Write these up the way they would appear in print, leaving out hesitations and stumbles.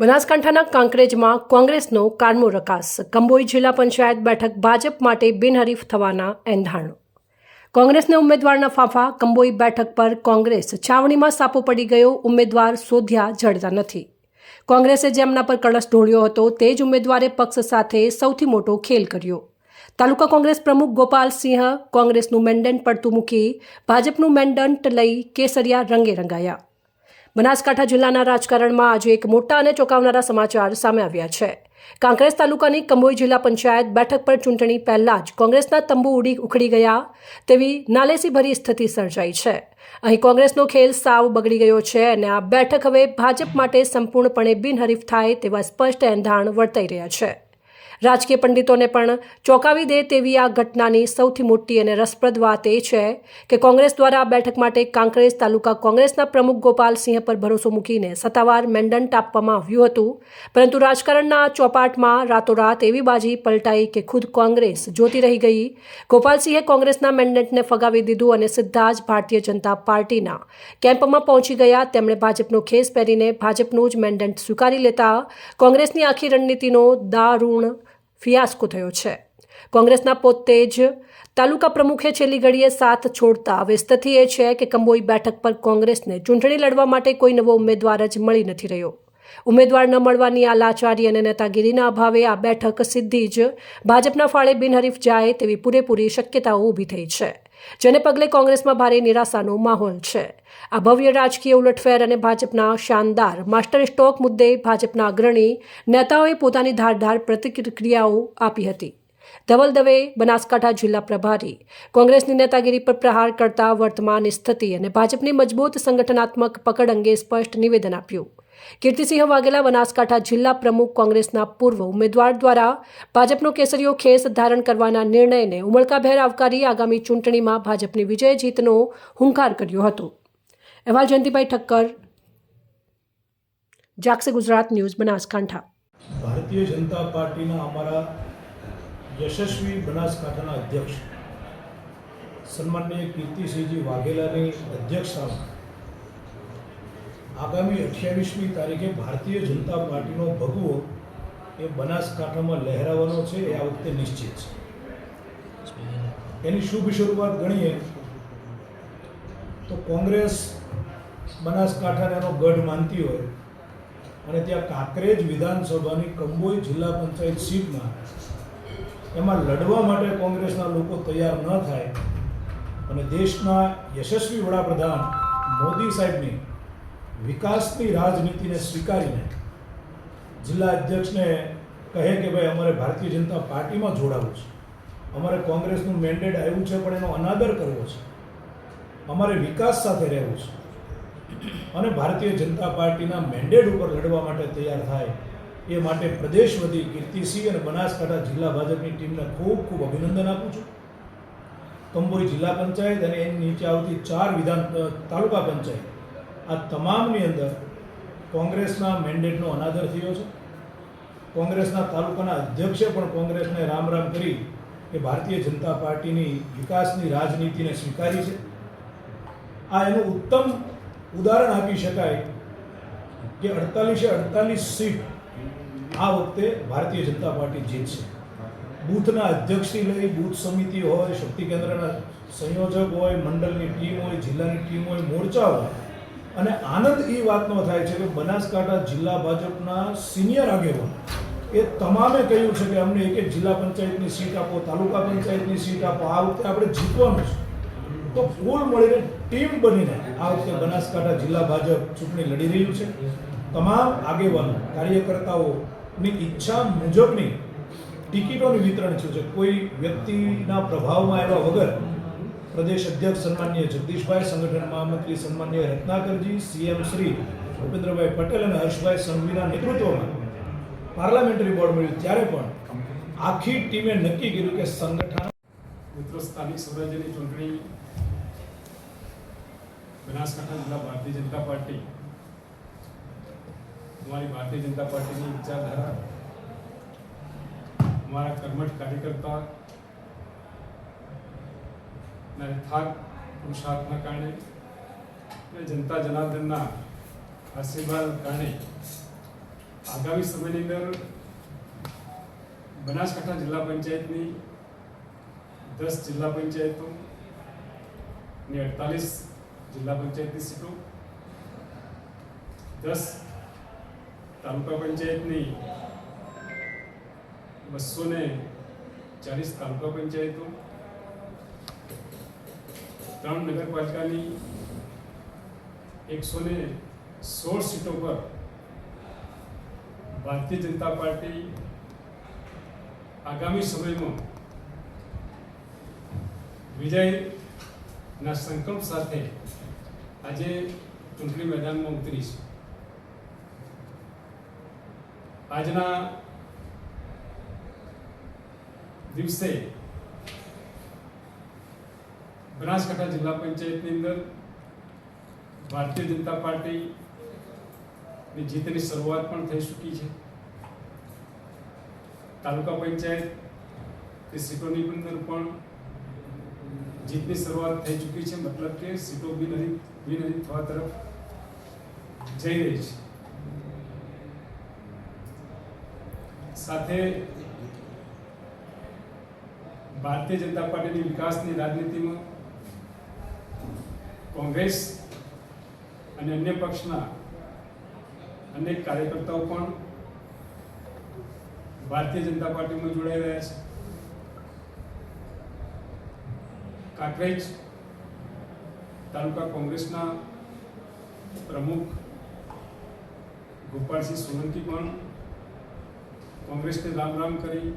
બનાસકાંઠાના કાંકરેજમાં કોંગ્રેસનો કારમો રકાસ. કંબોઈ જિલ્લા પંચાયત બેઠક ભાજપ માટે બિનહરીફ થવાના એંધાણો. કોંગ્રેસને ઉમેદવારના ફાંફા. કંબોઈ બેઠક પર કોંગ્રેસ છાવણીમાં સાપો પડી ગયો. ઉમેદવાર શોધ્યા જડતા નથી. કોંગ્રેસે જેમના પર કળશ ઢોળ્યો હતો તે જ ઉમેદવારે પક્ષ સાથે સૌથી મોટો ખેલ કર્યો. તાલુકા કોંગ્રેસ પ્રમુખ ગોપાલસિંહ કોંગ્રેસનું મેન્ડેટ પડતું મૂકી ભાજપનું મેન્ડેટ લઈ કેસરિયા રંગે રંગાયા. બનાસકાંઠા જિલ્લાના રાજકારણમાં આજે એક મોટા અને ચોંકાવનારા સમાચાર સામે આવ્યા છે. કાંકરેજ તાલુકાની કંબોઈ જિલ્લા પંચાયત બેઠક પર ચૂંટણી પહેલા જ કોંગ્રેસના તંબુ ઉખડી ગયા તેવી નાલેસીભરી સ્થિતિ સર્જાઈ છે. અહીં કોંગ્રેસનો ખેલ સાવ બગડી ગયો છે અને આ બેઠક હવે ભાજપ માટે સંપૂર્ણપણે બિનહરીફ થાય તેવા સ્પષ્ટ એંધાણ વર્તાઈ રહ્યા છે. રાજકીય પંડિતોને પણ ચોંકાવી દે તેવી આ ઘટનાની સૌથી મોટી અને રસપ્રદ વાત એ છે કે કોંગ્રેસ દ્વારા આ બેઠક માટે કાંકરેજ તાલુકા કોંગ્રેસના પ્રમુખ ગોપાલસિંહ પર ભરોસો મૂકીને સત્તાવાર મેન્ડેટ આપવામાં આવ્યું હતું. પરંતુ રાજકારણના ચોપાટમાં રાતોરાત એવી બાજી પલટાઈ કે ખુદ કોંગ્રેસ જોતી રહી ગઈ. ગોપાલસિંહે કોંગ્રેસના મેન્ડેટને ફગાવી દીધું અને સીધા જ ભારતીય જનતા પાર્ટીના કેમ્પમાં પહોંચી ગયા. તેમણે ભાજપનો ખેસ પહેરીને ભાજપનું જ મેન્ડેટ સ્વીકારી લેતા કોંગ્રેસની આખી રણનીતિનો દારૂણ ફિયાસ્કો થયો છે. કોંગ્રેસના પોતે જ તાલુકા પ્રમુખે છેલ્લી ઘડીએ સાથ છોડતા હવે સ્થિતિ એ છે કે કંબોઈ બેઠક પર કોંગ્રેસને ચૂંટણી લડવા માટે કોઈ નવો ઉમેદવાર જ મળી નથી રહ્યો. ઉમેદવાર ન મળવાની આ લાચારી અને નેતાગીરીના અભાવે આ બેઠક સીધી જ ભાજપના ફાળે બિનહરીફ જાય તેવી પૂરેપૂરી શક્યતાઓ ઊભી થઈ છે, જેને પગલે કોંગ્રેસમાં ભારે નિરાશાનો માહોલ છે. આ ભવ્ય રાજકીય ઉલટફેર અને ભાજપના શાનદાર માસ્ટર સ્ટ્રોક મુદ્દે ભાજપના અગ્રણી નેતાઓએ પોતાની ધારદાર પ્રતિક્રિયાઓ આપી હતી. ધવલ દવે, બનાસકાંઠા જિલ્લા પ્રભારી, કોંગ્રેસની નેતાગીરી પર પ્રહાર કરતા વર્તમાન સ્થિતિ અને ભાજપની મજબૂત સંગઠનાત્મક પકડ અંગે સ્પષ્ટ નિવેદન આપ્યું. કીર્તિસિંહ વાઘેલા, બનાસકાંઠા જિલ્લા પ્રમુખ, કોંગ્રેસના પૂર્વ ઉમેદવાર દ્વારા ભાજપનો કેસરીયો ખેસ ધારણ કરવાના નિર્ણયને ઉમળકાભેર આવકારી આગામી ચૂંટણીમાં ભાજપની વિજય જીતનો હુંકાર કર્યો હતો. અહેવાલ જયંતિભાઈ ઠક્કર, જાગશે ગુજરાત ન્યૂઝ, બનાસકાંઠા. ભારતીય જનતા પાર્ટીના અમારા યશસ્વી બનાસકાંઠાના અધ્યક્ષ સન્માનનીય કીર્તિસિંહજી વાઘેલાની અધ્યક્ષતામાં આગામી 28મી તારીખે ભારતીય જનતા પાર્ટીનો ભગવો એ બનાસકાંઠામાં લહેરાવાનો છે. એ આ વખતે નિશ્ચિત છે. એની શુભ શરૂઆત ગણીએ તો કોંગ્રેસ બનાસકાંઠાને એનો ગઢ માનતી હોય અને ત્યાં કાંકરેજ વિધાનસભાની કંબોઈ જિલ્લા પંચાયત સીટમાં એમાં લડવા માટે કોંગ્રેસના લોકો તૈયાર ન થાય અને દેશના યશસ્વી વડાપ્રધાન મોદી સાહેબની વિકાસની રાજનીતિને સ્વીકારીને જિલ્લા અધ્યક્ષને કહે કે ભાઈ અમારે ભારતીય જનતા પાર્ટીમાં જોડાવવું છે, અમારે કોંગ્રેસનું મેન્ડેટ આવ્યું છે પણ એનો અનાદર કરવો છે, અમારે વિકાસ સાથે રહેવું છે અને ભારતીય જનતા પાર્ટીના મેન્ડેટ ઉપર લડવા માટે તૈયાર થાય એ માટે પ્રદેશ વતી કીર્તિસિંહ અને બનાસકાંઠા જિલ્લા ભાજપની ટીમને ખૂબ ખૂબ અભિનંદન આપું છું. કંબોઈ જિલ્લા પંચાયત અને એની નીચે આવતી 4 તાલુકા પંચાયત આ તમામની અંદર કોંગ્રેસના મેન્ડેટનો અનાદર થયો છે. કોંગ્રેસના તાલુકાના અધ્યક્ષે પણ કોંગ્રેસને રામ રામ કરી કે ભારતીય જનતા પાર્ટીની વિકાસની રાજનીતિને સ્વીકારી છે. આ એનું ઉત્તમ ઉદાહરણ આપી શકાય કે 48 સીટ આ વખતે ભારતીય જનતા પાર્ટી જીતશે. બૂથના અધ્યક્ષથી લઈ બૂથ સમિતિ હોય, શક્તિ કેન્દ્રના સંયોજક હોય, મંડળની ટીમ હોય, જિલ્લાની ટીમ હોય, મોરચા હોય અને આનંદ એ વાતનો થાય છે કે બનાસકાંઠા જિલ્લા ભાજપના સિનિયર આગેવાનો એ તમામે કહ્યું છે કે અમને એક જિલ્લા પંચાયતની સીટ આપો, તાલુકા પંચાયતની સીટ આપો, આ વખતે આપણે જીતવાનું છે. તો કુલ મળીને ટીમ બનીને આ વખતે બનાસકાંઠા જિલ્લા ભાજપ ચૂંટણી લડી રહ્યું છે. તમામ આગેવાનો, કાર્યકર્તાઓની ઈચ્છા મુજબની ટિકિટોનું વિતરણ થયું છે. કોઈ વ્યક્તિના પ્રભાવમાં આવ્યા વગર પ્રદેશ અધ્યક્ષ સન્માનીય જગદીશભાઈ, સંગઠન મહામંત્રી સન્માનીય રત્નાકરજી, સીએમ શ્રી ભૂપેન્દ્રભાઈ પટેલ અને હર્ષભાઈ સંઘવીના નેતૃત્વમાં પાર્લામેન્ટરી બોર્ડ મળ્યું ત્યારે પણ આખી ટીમે નક્કી કર્યું કે સંગઠન મિત્રો સ્થાનિક સ્વરાજ્યની ચૂંટણી બનાસકાંઠા જિલ્લા ભારતીય જનતા પાર્ટી, અમારી ભારતીય જનતા પાર્ટીની વિચારધારા, અમારા કર્મઠ કાર્યકર્તા થાક પુરુષાર્થના કારણે અને જનતા જનાર્દનના આશીર્વાદ કારણે આગામી સમયની અંદર બનાસકાંઠા જિલ્લા પંચાયતની 10 જિલ્લા પંચાયતો ની 48 જિલ્લા પંચાયતની સીટો, 10 તાલુકા પંચાયતની 240 તાલુકા પંચાયતો, 3 નગરપાલિકાની 116 સીટો પર ભારતીય જનતા પાર્ટી આગામી સમયમાં વિજયના સંકલ્પ સાથે આજે ચૂંટણી મેદાનમાં ઉતરી છે. આજના દિવસે બનાસકાંઠા જિલ્લા પંચાયતની અંદર ભારતીય જનતા પાર્ટીની જીતની શરૂઆત પણ થઈ ચૂકી છે. તાલુકા પંચાયત સીટોની અંદર પણ જીતની શરૂઆત થઈ ચૂકી છે. મતલબ કે સીટો બિનહરીફ થવા તરફ જઈ રહી છે. સાથે ભારતીય જનતા પાર્ટીની વિકાસની રાજનીતિમાં કોંગ્રેસ અને અન્ય પક્ષના અનેક કાર્યકર્તાઓ પણ ભારતીય જનતા પાર્ટીમાં જોડાઈ રહ્યા છે. કાંકરેજ તાલુકા કોંગ્રેસના પ્રમુખ ગોપાલસિંહ સોલંકી પણ કોંગ્રેસને રામ કરી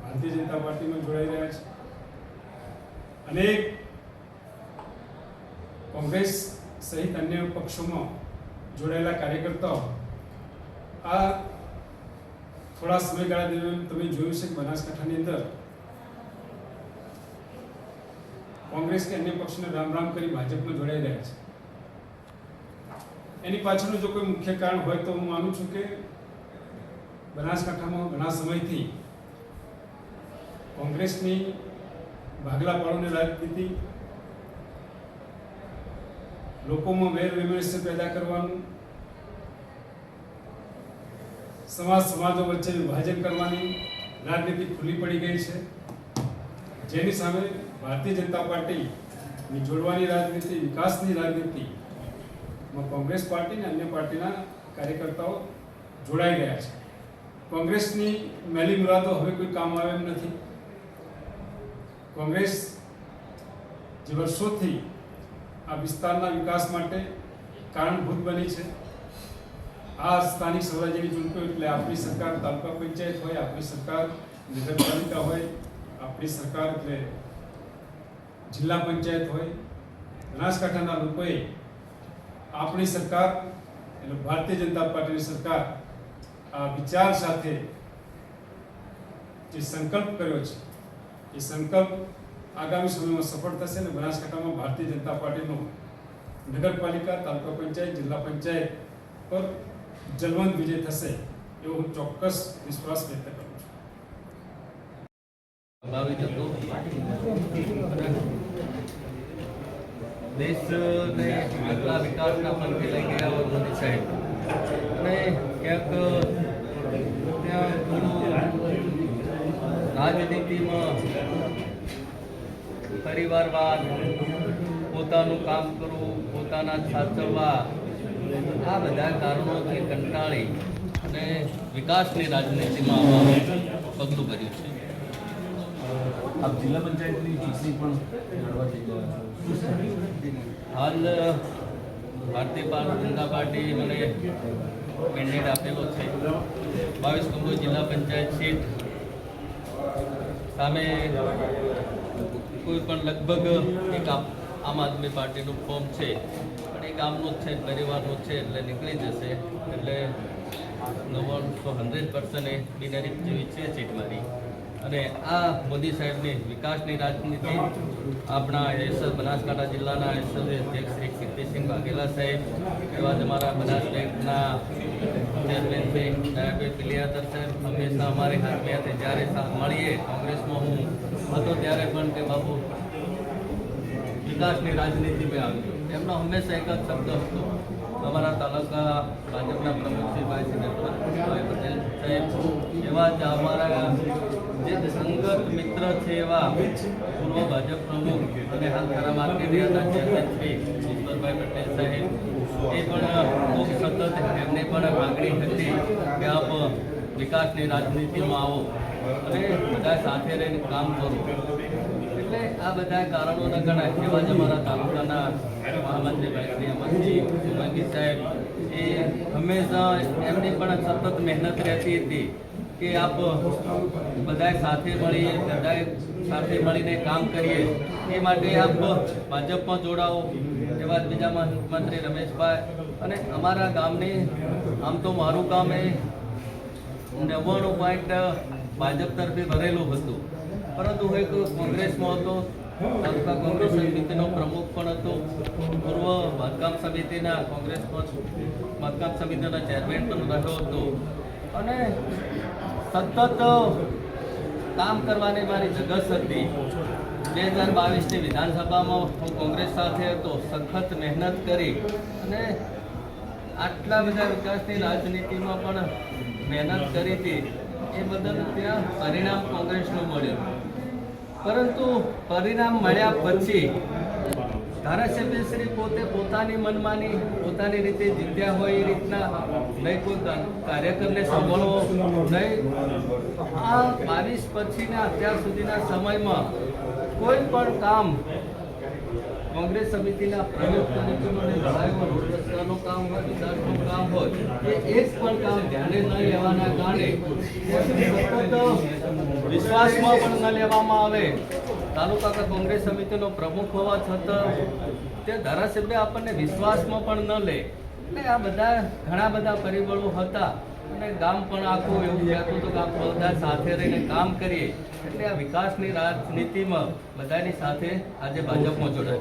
ભારતીય જનતા પાર્ટીમાં જોડાઈ રહ્યા છે. અનેક કોંગ્રેસ સહિત અન્ય પક્ષોમાં જોડાયેલા કાર્યકર્તાઓ આ થોડા સમયગાળા દરમિયાન તમે જોયું છે કે બનાસકાંઠાની અંદર કોંગ્રેસ કે અન્ય પક્ષને રામ કરી ભાજપમાં જોડાઈ રહ્યા છે. એની પાછળનું જો કોઈ મુખ્ય કારણ હોય તો હું માનું છું કે બનાસકાંઠામાં ઘણા સમયથી કોંગ્રેસની ભાગલા પાડોની રાજનીતિ, લોકોમાં વેર વિમર્શ પેદા કરવાનું, સમાજો વચ્ચે વિભાજન કરવાની રાજનીતિ ખુલ્લી પડી ગઈ છે. જેની સામે ભારતીય જનતા પાર્ટીની જોડવાની રાજનીતિ, વિકાસની રાજનીતિમાં કોંગ્રેસ પાર્ટી અને અન્ય પાર્ટીના કાર્યકર્તાઓ જોડાઈ ગયા છે. કોંગ્રેસની મેલી મુરાદો હવે કોઈ કામ આવે એમ નથી. કોંગ્રેસ જે વર્ષોથી આ વિસ્તારના વિકાસ માટે કારણભૂત બની છે. આ સ્થાનિક સ્વરાજ્યની ચૂંટણીઓ એટલે આપણી સરકાર તાલુકા પંચાયત હોય, આપણી સરકાર નગરપાલિકા હોય, આપણી સરકાર એટલે જિલ્લા પંચાયત હોય. બનાસકાંઠાના લોકોએ આપણી સરકાર એટલે ભારતીય જનતા પાર્ટીની સરકાર આ વિચાર સાથે જે સંકલ્પ કર્યો છે એ સંકલ્પ આગામી સમયમાં સફળ થશે અને બનાસકાંઠામાં ભારતીય જનતા પાર્ટીનો નગરપાલિકા, તાલુકા પંચાયત, જિલ્લા પંચાયત પર જલવંત વિજય થશે એવો હું ચોક્કસ વિશ્વાસ વ્યક્ત કરું છું. પ્રભાવિત હતો. દેશને આગલા વિકાસના પંથે લઈ ગયા હોય મોદી સાહેબ, અને ક્યાંક ત્યાં થોડું રાજનીતિમાં પરિવારવાદ, પોતાનું કામ કરવું, પોતાના સાચવવા, આ બધા કારણોથી કંટાળી અને વિકાસની રાજનીતિમાં આવવાનું પગલું ભર્યું છે. આપ જિલ્લા પંચાયતની ચૂંટણી પણ લડવા જઈ રહ્યા છો. હાલ ભારતીય જનતા પાર્ટી મને મેન્ડેટ આપેલો છે. 22 કંબોઈ જિલ્લા પંચાયત સીટ સામે કોઈ પણ લગભગ એક આમ આદમી પાર્ટીનું ફોર્મ છે, પણ એક આમનું જ છે, પરિવારનું છે, એટલે નીકળી જશે. એટલે 100% બિનહરીફ જેવી છે સીટ મારી. અને આ મોદી સાહેબની વિકાસની રાજનીતિ આપણા એસએસ બનાસકાંઠા જિલ્લાના એસએસ અધ્યક્ષ શ્રી કીર્તિસિંહ વાઘેલા સાહેબ, એવા જ અમારા બનાસ બેંકના ચેરમેન શ્રી ડાયાભાઈ પિલિયાતર સાહેબ હંમેશા અમારે હાથમાં હતા. જ્યારે મળીએ કોંગ્રેસમાં હું હતો ત્યારે પણ કે બાબુ વિકાસની રાજનીતિમાં આવ્યો. એમનો હંમેશા એક જ શબ્દ હતો અમારા તાલુકા ભાજપના પ્રમુખ શ્રી નટવરભાઈ પટેલ સાહેબ, એવા જ અમારા જે સંગત મિત્ર છે એવા પૂર્વ ભાજપ પ્રમુખ અને હાલ ખરા માર્કેટ યાર્ડના ચેરમેન શ્રી ઈશ્વરભાઈ પટેલ સાહેબ, એ પણ ખૂબ સતત એમને પણ માગણી હતી કે આપ વિકાસની રાજનીતિમાં આવો અને બધા સાથે રહીને કામ કરો. એટલે આ બધા કારણોના ગણાય. એવા જ અમારા તાલુકાના મહામંત્રી શ્રી અમરજી સોલંકી સાહેબ, એ હંમેશા એમની પણ સતત મહેનત રહેતી હતી કે આપ બધા સાથે મળીએ, બધા સાથે મળીને કામ કરીએ. એ માટે આપ ભાજપમાં જોડાઓ. એવા જ બીજા મંત્રી રમેશભાઈ, અને અમારા ગામની આમ તો મારું ગામ એ 99% ભાજપ તરફી ભરેલું હતું, પરંતુ હું એક કોંગ્રેસમાં હતો, તાલુકા કોંગ્રેસ સમિતિનો પ્રમુખ પણ હતો, પૂર્વ બાંધકામ સમિતિના કોંગ્રેસ બાંધકામ સમિતિના ચેરમેન પણ રહ્યો હતો, અને સતત કામ કરવાની મારી જગસ હતી. 2022ની વિધાનસભામાં હું કોંગ્રેસ સાથે હતો, સખત મહેનત કરી અને આટલા બધા વિકાસની રાજનીતિમાં પણ મહેનત કરી હતી. એ બદલ ત્યાં પરિણામ કોંગ્રેસનું મળ્યું, પરંતુ પરિણામ મળ્યા પછી ધારાસભ્યશ્રી પોતે પોતાની મનમાની પોતાની રીતે જીત્યા હોય એ રીતના નહીં કોઈ કાર્યકરને સાંભળવો નહીં. આ 22 પછીના અત્યાર સુધીના સમયમાં કોઈ પણ કામ કોંગ્રેસ સમિતિના પ્રમુખ તરીકેનું લડાઈમાં રોડ રસ્તાનું કામ હોય, વિકાસનું કામ હોય, એ એક પણ કામ ધ્યાને ન લેવાના કારણે સતત વિશ્વાસમાં પણ ન લેવામાં આવે. તાલુકા કોંગ્રેસ સમિતિનો પ્રમુખ હોવા છતાં તે ધારાસભ્ય આપણને વિશ્વાસમાં પણ ન લે. એટલે આ બધા ઘણા બધા પરિબળો હતા અને ગામ પણ આખું એવું કહેતું હતું કે આપ બધા સાથે રહીને કામ કરીએ. એટલે આ વિકાસની રાજનીતિમાં બધાની સાથે આજે ભાજપમાં જોડાય.